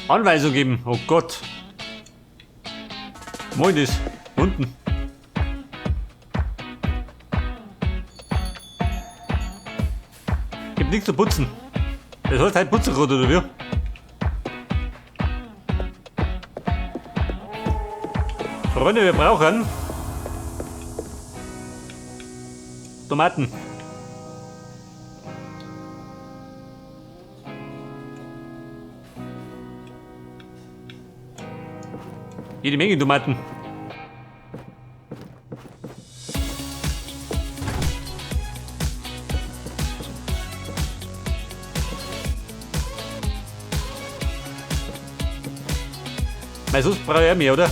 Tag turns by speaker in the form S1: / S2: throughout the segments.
S1: Anweisung geben. Oh Gott. Moin das. Unten. Gibt nichts zu putzen. Das heißt halt Putzergrund oder wie? Freunde, wir brauchen Tomaten. Jede Menge Tomaten. Weil sonst brauche ich mehr, oder?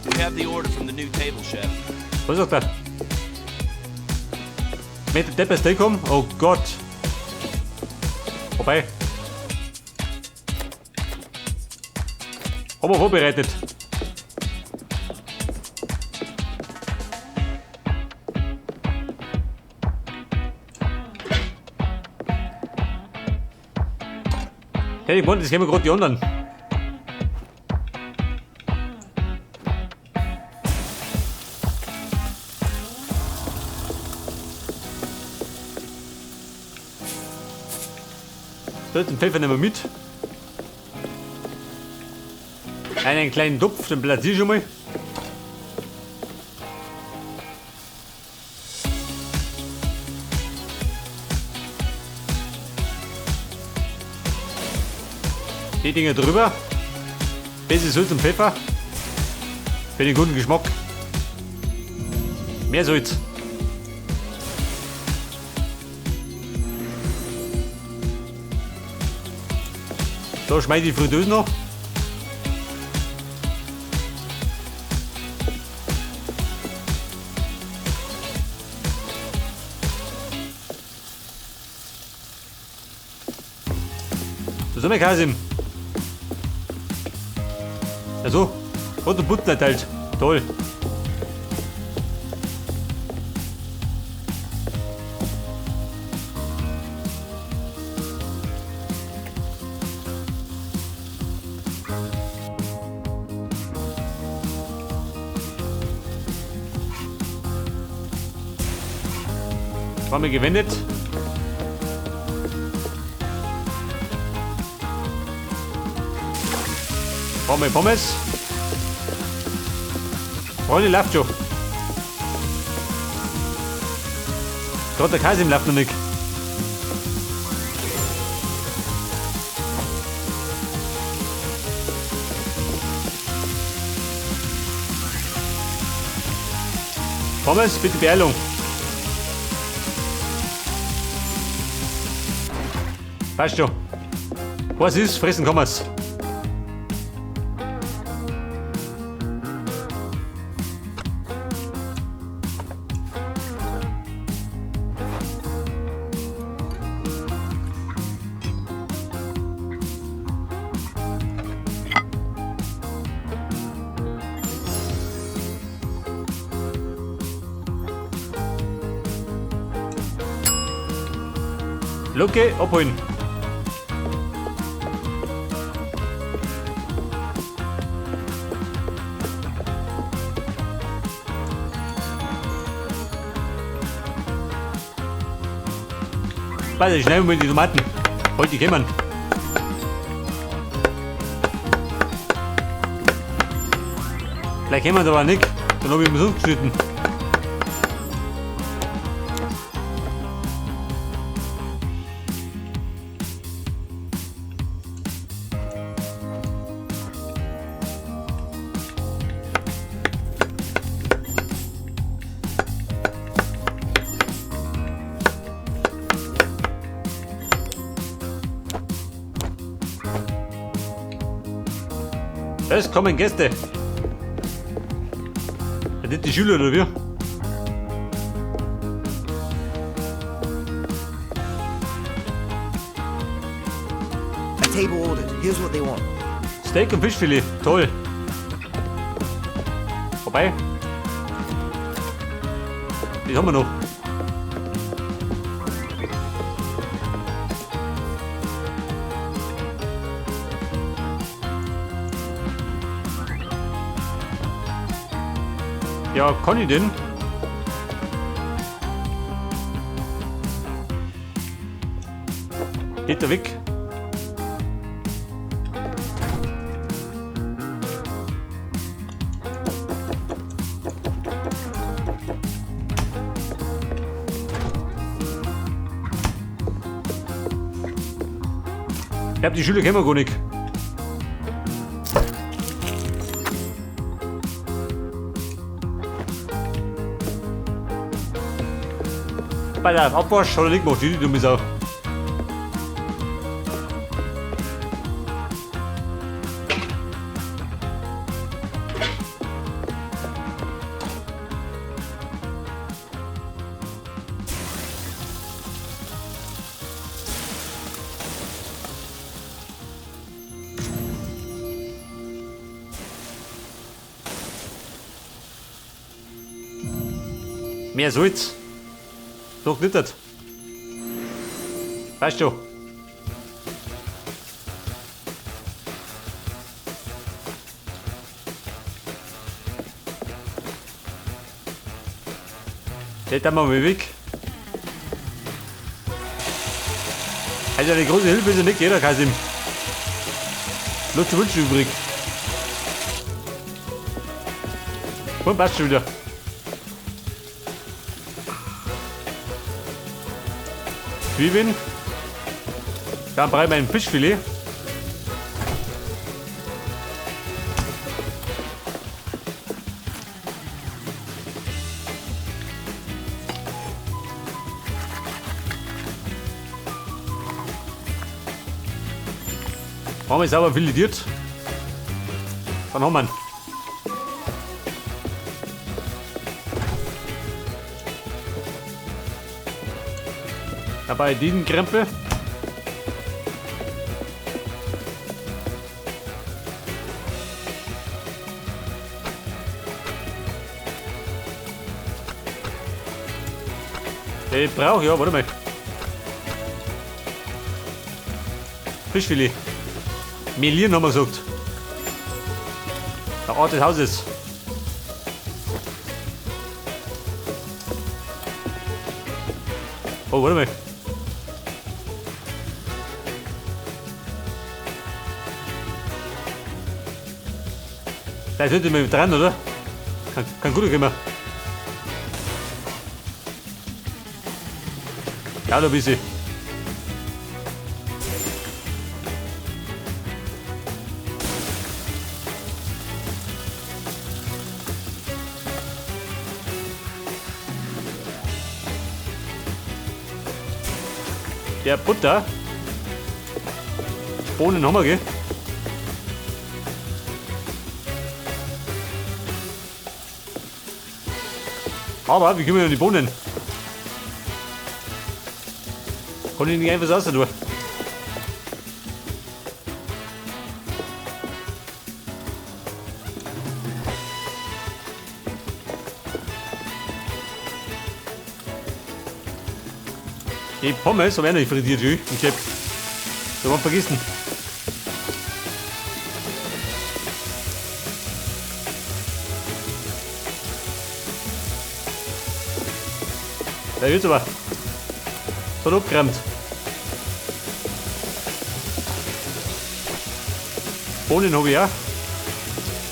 S2: We have the order from the new table, chef.
S1: Was sagt er? Mit dem Depp Steak kommen? Oh Gott. Vorbei. Haben wir vorbereitet. Hey, ich meine, das kennen wir gerade die anderen. So, den Pfeffer nehmen wir mit. Einen kleinen Topf, den platziere ich schon mal. Die Dinger drüber. Bisschen Salz und Pfeffer. Für den guten Geschmack. Mehr Salz. Da schmeiße ich die Fritteuse noch. Zusammen Kasim. Also, und der Butter halt. Toll. Haben wir gewendet. Brauchen wir Pommes. Freunde, läuft schon. Gerade der Kasim läuft noch nicht. Pommes, bitte Beeilung. Passt schon. Was ist? Fressen kann man's. Lucke abholen. Warte, schnell mal die Tomaten. Heute die kommen. Vielleicht kommen sie aber nicht. Dann habe ich mir so geschnitten. Es kommen Gäste. Das sind die Schüler oder wie?
S3: A table ordered. Here's what they want.
S1: Steak und Fischfilet, toll. Vorbei. Das haben wir noch. Ja, kann ich denn? Geht er weg? Ich glaube, die Schüler kennen wir gar nicht. Bei der Abwasch hat er nicht gemacht, die dumme Sau. Mehr Salz. Doch nicht das. Weißt du? Den tun wir mal weg. Also eine große Hilfe ist ja nicht jeder, Kasim. Nur zu wünschen übrig. Und passt schon wieder. Zwiebeln. Dann brauche ich mein Fischfilet. Haben wir sauber filetiert. Dann haben wir ihn. Dabei diesen Krempel. Den brauche ich ja, warte mal. Fischfilet. Melieren haben wir gesagt. Der Ort des Hauses. Oh, warte mal. Da sind wir dran, oder? Kann gut kommen. Ja, noch ein bisschen. Der Butter. Bohnen haben wir, gell? Aber wie kommen wir an die Bohnen? Kann ich nicht einfach so tun? Die Pommes haben wir nicht frittiert, ich glaube. Da haben wir vergessen. Da wird's aber. So abgeräumt. Bohnen habe ich auch.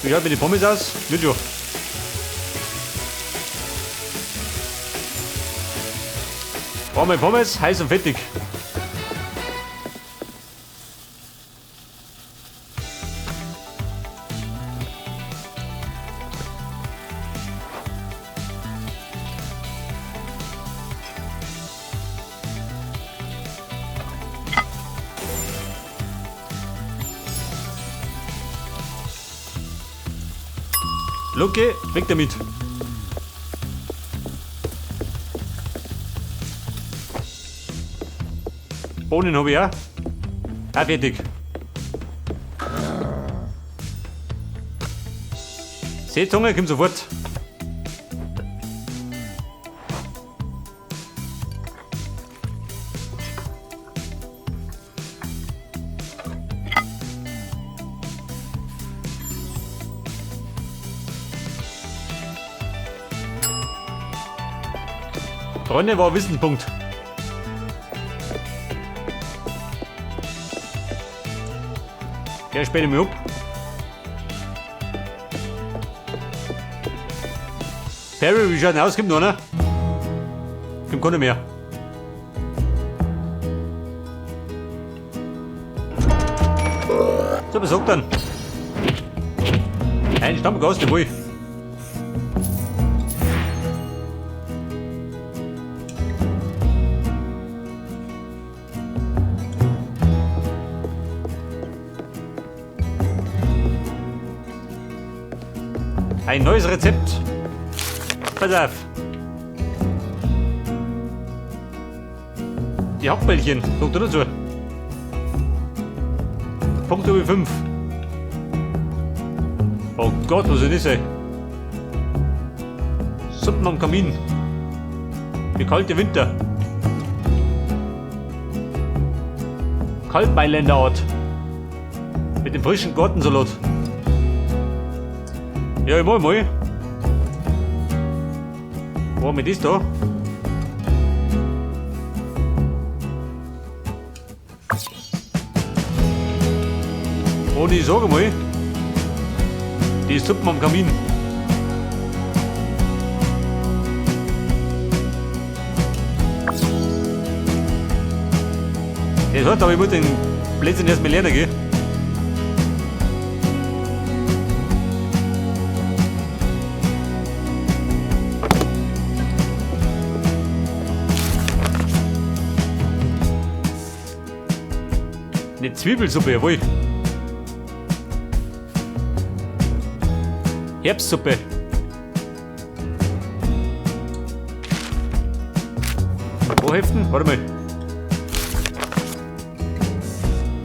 S1: Wie schaut mir die Pommes aus? Wird schon. Warme Pommes, heiß und fettig. Lucke, weg damit. Bohnen habe ich auch. Auch fertig. Seezunge kommt sofort. Freunde, war ein Wissenspunkt. Der später mich ab. Perry, wie schaut denn aus? Kommt noch einer? Kommt keiner mehr. So, was sagt dann? Ein Stammgast, jawohl. Ein neues Rezept. Pass auf. Die Hackbällchen, sagt er dazu. Punkt über 5. Oh Gott, was ist das? Suppen am Kamin. Die kalte Winter. Kaltmailänder-Art. Mit dem frischen Gartensalat. Ja, ich mal. Wo haben wir das da? Und ich sage mal, die Suppen am Kamin. Das heißt aber, ich muss den Blödsinn erst mal lernen, gell? Eine Zwiebelsuppe, jawohl. Herbstsuppe. Wo heften? Warte mal.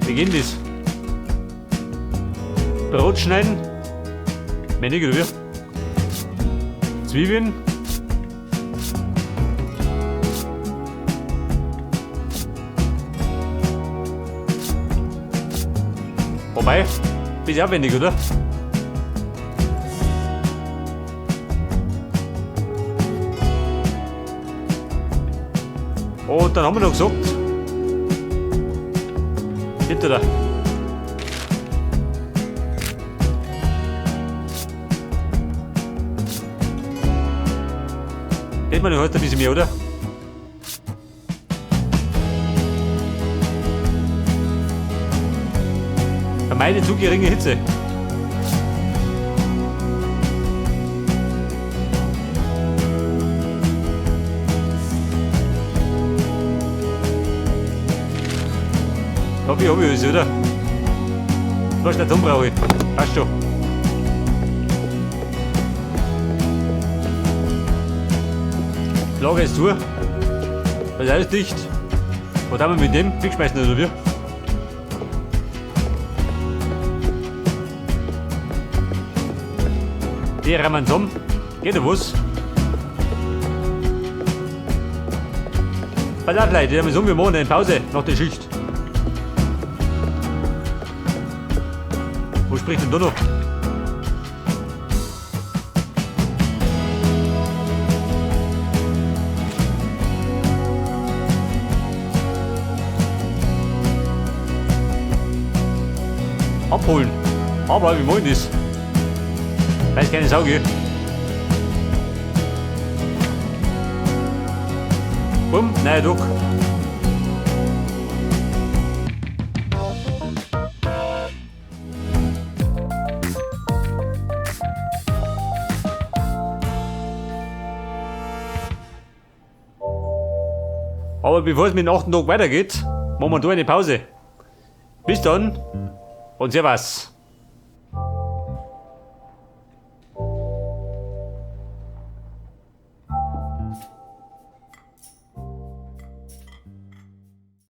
S1: Wie geht das? Brot schneiden. Männlich oder wie? Zwiebeln. Wobei, bisschen aufwendig, oder? Und dann haben wir noch gesagt, hinter da. Hält man heute ein bisschen mehr, oder? Vermeide zu geringe Hitze. Hab ich alles, oder? Was nicht drum brauche ich. Passt schon. Lager ist zu. Das ist alles dicht. Was haben wir mit dem? Wegschmeißen oder wie? Die rammen zusammen. Geht da was? Pass auf, Leute, wir haben so, wir machen eine Pause nach der Schicht. Wo spricht denn da noch? Abholen. Aber wie wollen das? Weiß keine Sau, gell? Bumm, neuer Druck. Aber bevor es mit dem 8. Tag weitergeht, machen wir da eine Pause. Bis dann und servus.